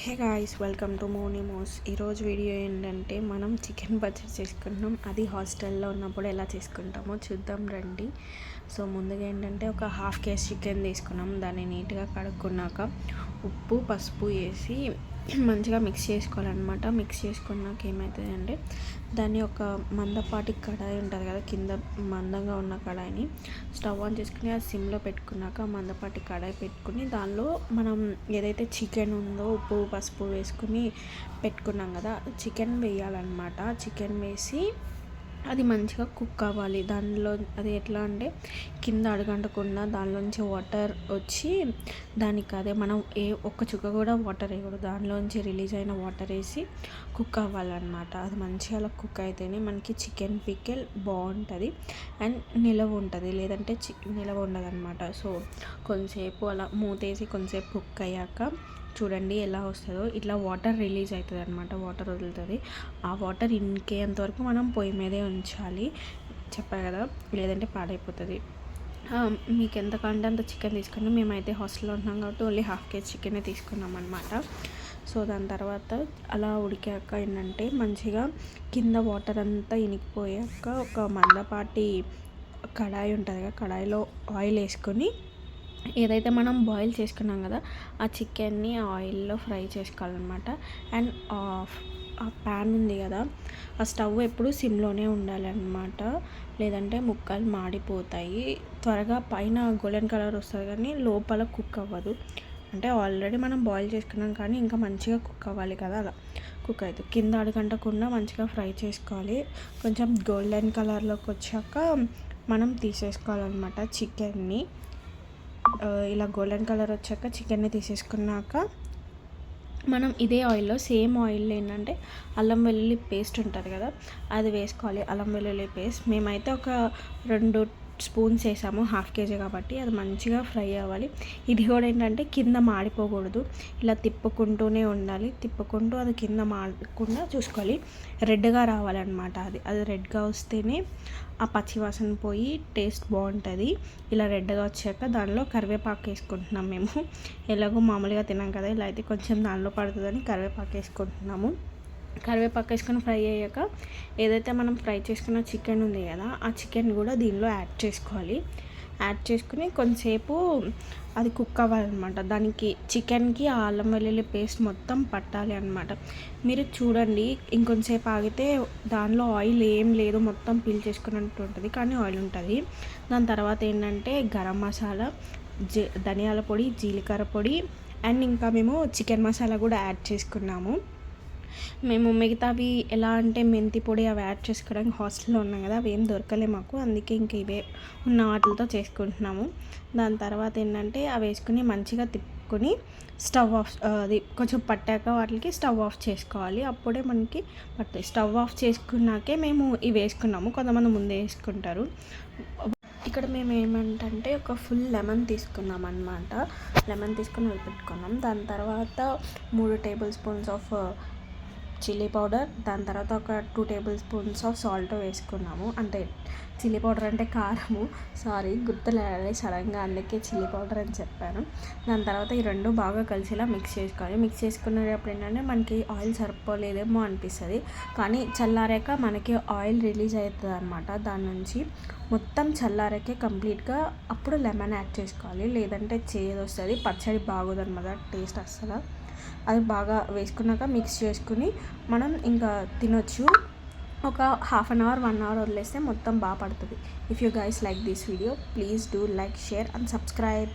Hey guys, welcome to Monimos. ఈరోజు video ఏంటంటే మనం చికెన్ పచ్చడి చేసుకుంటున్నాం. అది హాస్టల్లో ఉన్నప్పుడు ఎలా చేసుకుంటామో చూద్దాం రండి. సో ముందుగా ఏంటంటే ఒక హాఫ్ కేజీ చికెన్ తీసుకున్నాం. దాన్ని నీట్గా కడుక్కున్నాక ఉప్పు పసుపు వేసి మంచిగా మిక్స్ చేసుకోవాలన్నమాట. మిక్స్ చేసుకున్నాక ఏమవుతుంది అంటే దాన్ని ఒక మందపాటి కడాయి ఉంటుంది కదా, కింద మందంగా ఉన్న కడాయిని స్టవ్ ఆన్ చేసుకుని అది సిమ్లో పెట్టుకున్నాక మందపాటి కడాయి పెట్టుకుని దానిలో మనం ఏదైతే చికెన్ ఉందో ఉప్పు పసుపు వేసుకుని పెట్టుకున్నాం కదా, చికెన్ వేయాలన్నమాట. చికెన్ వేసి అది మంచిగా కుక్ అవ్వాలి. దానిలో అది ఎట్లా అంటే కింద అడుగంటకుండా దానిలోంచి వాటర్ వచ్చి దానికి అదే మనం ఒక్క చుక్క కూడా వాటర్ వేయకూడదు, దానిలోంచి రిలీజ్ అయిన వాటర్ వేసి కుక్ అవ్వాలన్నమాట. అది మంచిగా అలా కుక్ అయితేనే మనకి చికెన్ పికిల్ బాగుంటుంది అండ్ నిలవ ఉంటుంది, లేదంటే నిలవ ఉండదు అనమాట. సో కొంతసేపు అలా మూతేసి కొంతసేపు కుక్ అయ్యాక చూడండి ఎలా వస్తుందో. ఇట్లా వాటర్ రిలీజ్ అవుతుంది అనమాట, వాటర్ వదులుతుంది. ఆ వాటర్ ఇంకేంతవరకు మనం పొయ్యి మీదే ఉంచాలి, చెప్పాను కదా, లేదంటే పాడైపోతుంది. మీకు ఎంత కావాలంటే అంత చికెన్ తీసుకున్నాం. మేమైతే హాస్టల్లో ఉంటున్నాం కాబట్టి ఓన్లీ హాఫ్ కేజీ చికెనే తీసుకున్నాం అనమాట. సో దాని తర్వాత అలా ఉడికాక ఏంటంటే మంచిగా కింద వాటర్ అంతా ఇనికిపోయాక ఒక మందపాటి కడాయి ఉంటుంది కదా, కడాయిలో ఆయిల్ వేసుకొని ఏదైతే మనం బాయిల్ చేసుకున్నాం కదా ఆ చికెన్ని ఆయిల్లో ఫ్రై చేసుకోవాలన్నమాట. అండ్ ఆ ప్యాన్ ఉంది కదా, ఆ స్టవ్ ఎప్పుడు సిమ్లోనే ఉండాలన్నమాట, లేదంటే ముక్కలు మాడిపోతాయి. త్వరగా పైన గోల్డెన్ కలర్ వస్తుంది కానీ లోపల కుక్ అవ్వదు. అంటే ఆల్రెడీ మనం బాయిల్ చేసుకున్నాం కానీ ఇంకా మంచిగా కుక్ అవ్వాలి కదా, అలా కుక్ అవుతుంది. కింద అడుగంటకుండా మంచిగా ఫ్రై చేసుకోవాలి. కొంచెం గోల్డెన్ కలర్లోకి వచ్చాక మనం తీసేసుకోవాలన్నమాట చికెన్ని. ఇలా గోల్డెన్ కలర్ వచ్చాక చికెన్ని తీసేసుకున్నాక మనం ఇదే ఆయిల్లో సేమ్ ఆయిల్లో ఏంటంటే అల్లం వెల్లుల్లి పేస్ట్ ఉంటుంది కదా అది వేసుకోవాలి. అల్లం వెల్లుల్లి పేస్ట్ మేమైతే ఒక 2 స్పూన్స్ వేసాము, హాఫ్ కేజీ కాబట్టి. అది మంచిగా ఫ్రై అవ్వాలి. ఇది కూడా ఏంటంటే కింద మాడిపోకూడదు, ఇలా తిప్పుకుంటూనే ఉండాలి. తిప్పుకుంటూ అది కింద మాడకుండా చూసుకోవాలి. రెడ్గా రావాలన్నమాట. అది రెడ్గా వస్తేనే ఆ పచ్చివాసన పోయి టేస్ట్ బాగుంటుంది. ఇలా రెడ్గా వచ్చాక దానిలో కరివేపాకు వేసుకుంటున్నాం మేము. ఎలాగో మామూలుగా తినాం కదా, ఇలా అయితే కొంచెం దానిలో పడుతుందని కరివేపాకు వేసుకుంటున్నాము. కరివేపాకు వేసుకొని ఫ్రై అయ్యాక ఏదైతే మనం ఫ్రై చేసుకున్న చికెన్ ఉంది కదా ఆ చికెన్ కూడా దీనిలో యాడ్ చేసుకోవాలి. యాడ్ చేసుకుని కొంతసేపు అది కుక్ అవ్వాలన్నమాట. దానికి చికెన్కి ఆ అల్లం వెల్లుల్లి పేస్ట్ మొత్తం పట్టాలి అన్నమాట. మీరు చూడండి, ఇంకొంతసేపు ఆగితే దానిలో ఆయిల్ ఏం లేదు, మొత్తం పీల్ చేసుకున్నట్టు ఉంటుంది కానీ ఆయిల్ ఉంటుంది. దాని తర్వాత ఏంటంటే గరం మసాలా, ధనియాల పొడి, జీలకర్ర పొడి అండ్ ఇంకా మేము చికెన్ మసాలా కూడా యాడ్ చేసుకున్నాము. మేము మిగతావి ఎలా అంటే మెంతి పొడి అవి యాడ్ చేసుకోవడానికి హాస్టల్లో ఉన్నాం కదా, అవి ఏం దొరకలే మాకు, అందుకే ఇంక ఇవే ఉన్న వాటితో చేసుకుంటున్నాము. దాని తర్వాత ఏంటంటే అవి వేసుకుని మంచిగా తిప్పుకొని స్టవ్ ఆఫ్, అది కొంచెం పట్టాక వాటికి స్టవ్ ఆఫ్ చేసుకోవాలి. అప్పుడే మనకి పట్టాయి. స్టవ్ ఆఫ్ చేసుకున్నాకే మేము ఇవి వేసుకున్నాము, కొంతమంది ముందే వేసుకుంటారు. ఇక్కడ మేము ఏమంటే ఒక ఫుల్ లెమన్ తీసుకున్నాం అనమాట. లెమన్ తీసుకొని వదిలిపెట్టుకున్నాం. దాని తర్వాత 3 table spoons of chilli powder, దాని తర్వాత ఒక 2 టేబుల్ స్పూన్స్ ఆఫ్ సాల్ట్ వేసుకున్నాము. అంటే చిల్లీ పౌడర్ అంటే కారము, సారీ గుర్తులేదు సడన్గా, అందుకే చిల్లీ పౌడర్ అని చెప్పాను. దాని తర్వాత ఈ రెండు బాగా కలిసేలా మిక్స్ చేసుకోవాలి. మిక్స్ చేసుకునేటప్పుడు ఏంటంటే మనకి ఆయిల్ సరిపోలేదేమో అనిపిస్తుంది, కానీ చల్లారాక మనకి ఆయిల్ రిలీజ్ అవుతుంది అనమాట. దాని నుంచి మొత్తం చల్లారాకే కంప్లీట్గా అప్పుడు లెమన్ యాడ్ చేసుకోవాలి, లేదంటే చేదు వస్తుంది, పచ్చడి బాగోదు అనమాట, టేస్ట్ అస్సలు. అది బాగా వేసుకున్నాక మిక్స్ చేసుకుని మనం ఇంకా తినొచ్చు. ఒక హాఫ్ అన్ అవర్ 1 అవర్ వదిలేస్తే మొత్తం బాగా పడుతుంది. If you guys like this video please do like, share and subscribe.